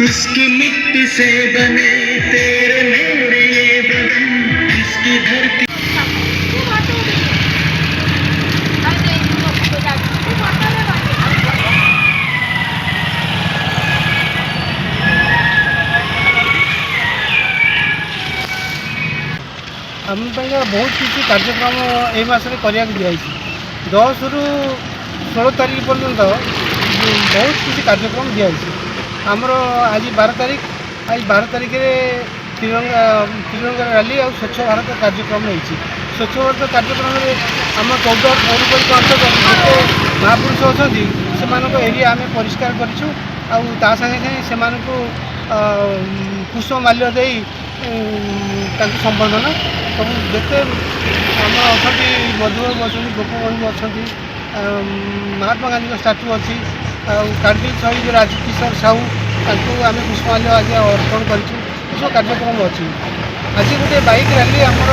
उसकी मिट्टी से बने तेरे मेरे ये बदन, इसकी धरती। आम बहुत किसी कार्यक्रम ए मसरे करने दिखाई 10 रु 16 तारीख पर्यंत बहुत किसी कार्यक्रम दिखाई आमर आज 12 तारीख आज 12 तारीख तिरंगा रैली और स्वच्छ भारत कार्यक्रम होती स्वच्छ भारत कार्यक्रम में आम 14 पौरपालिका अंतर्गत जिते महापुरुष अच्छा से एरिया आम परिष्कार करूँ से पुष्प माल्य दे संबर्धना सब जिते आम अच्छा मधुबाबू अच्छा गोपबंधु अच्छा महात्मा गांधी स्टाच्यू अच्छी कारगिल शहीद राजकिशोर साहू आम पुष्पमाल्य आज अर्पण कर कार्यक्रम अच्छी आज गोटे बाइक रैली आमर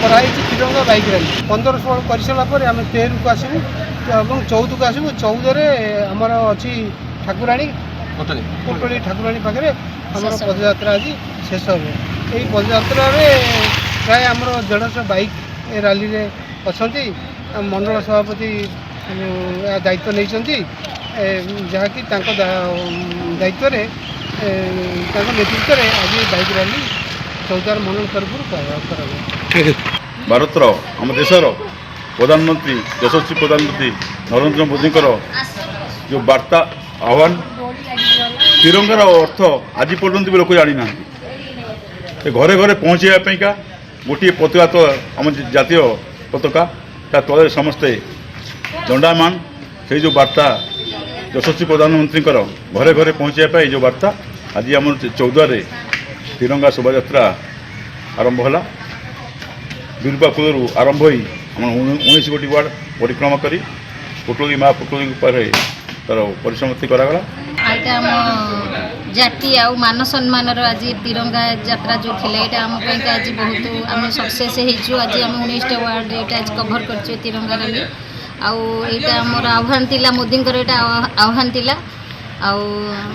कराई तिरंगा बाइक रैली 15-16 कर सारापर आम 13 को आसबू और 14 को आसबू 14 आमर अच्छी ठाकुराणी कोटली ठाकुराणी पाखे आमर पदयात्रा आज शेष हो यही पदयात्रा प्राय आमर 150 बाइक रैली में अच्छा मंडल सभापति दायित्व नहीं जहाँकि दायित्व नेतृत्व में आज बाइक रैली 14 मंडल तरफ भारतर आम देशर प्रधानमंत्री यशस्वी प्रधानमंत्री नरेंद्र मोदी जो वार्ता आह्वान तिरंगार अर्थ आज पर्यंत भी लोक जानी ना घरे घरे पहुँचापा गोटे पताका तो आम जातीय पताका ता तले समस्ते दंडामान से जो वार्ता यशस्वी प्रधानमंत्री घरे घरे पहुँचापी जो वार्ता आज आम 14 तिरंगा शोभा यात्रा आरंभ है बीरबापुर आरंभ हो 19 गोटी वार्ड परिक्रमा कर पुटली माँ पुटली तार परिसमाप्ति करागला जाति आ मान सम्मान आज तिरंगा यात्रा जो थिले एटा आम आज बहुत आम सक्सेस हो आज आम 19 वार्ड ये आज कभर कर तिरंगा रैली आईटा मोर आह्वान थिला मोदी आह्वान थिला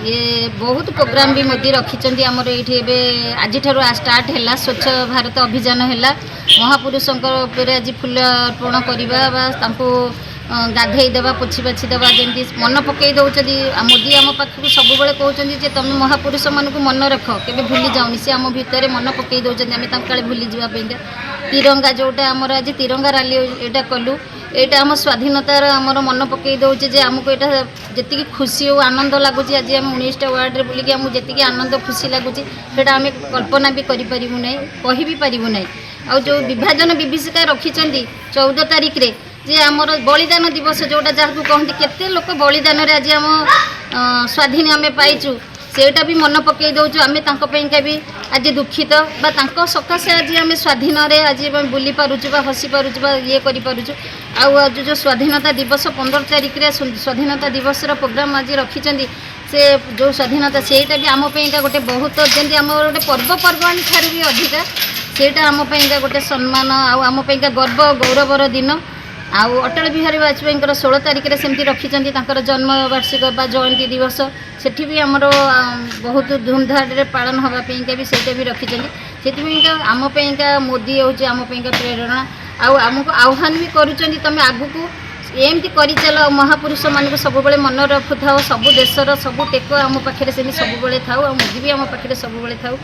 ये बहुत प्रोग्राम भी मोदी रखिंट आमर ये आज स्टार्ट है स्वच्छ भारत अभियान है महापुरुषों आज फूल अर्पण करवा गाधे देवा पोछी बाछी देवा जमी मन पकई दौरान मोदी आम पाखक सब कहते तुम महापुरुष मान मन रख के भूली जाऊनी सी आम भितर मन पकई दौरान आम काले भूली जावाई तिरंगा जोटा आमर आज तिरंगा रैली यहाँ कलु यहाँ आम स्वाधीनतार आमर मन पकई दौचे जे आमको यहाँ जी खुशी और आनंद लगुच आज आम 19टा वार्ड में बुलिक आमको जी आनंद खुशी लगुच आम कल्पना भी करूँ ना कही भी पारूँ ना आ जो विभाजन विभीषिका रखिंट 14 तारीख रे जे आमर बलिदान दिवस जोटा जहाँ कहते केते लोक बलिदान आज आम स्वाधीन आम पाइचु सेटा भी मन पकई दौचु आम भी आज दुखित बा सकाशे आज आम स्वाधीन आज बुली पारुचु हसी पारुचु ये करूँ आज जो स्वाधीनता दिवस 15 तारीख रे स्वाधीनता दिवस प्रोग्राम आज रखिंट से जो स्वाधीनता सेटा भी आम गोटे बहुत जमी आम गोटे पर्वपर्वाणी ठार भी अधिका सेटा आम गोटे सम्मान आम गर्व गौरवर दिन आउ अटल बिहारी वाजपेयी 16 तारीख में सेमती रखिंट जन्म वार्षिक जयंती दिवस सेठी भी आमर बहुत धूमधाम पालन होगापी भी से भी रखिंट से आम मोदी हूँ आम प्रेरणा आमको आह्वान भी करुँच तुम आगु को एमती कर चल महापुरुष मान सब मन रखुता सब देशर सब टेक आम पाखे सब था मोदी भी आम पाखे सब था।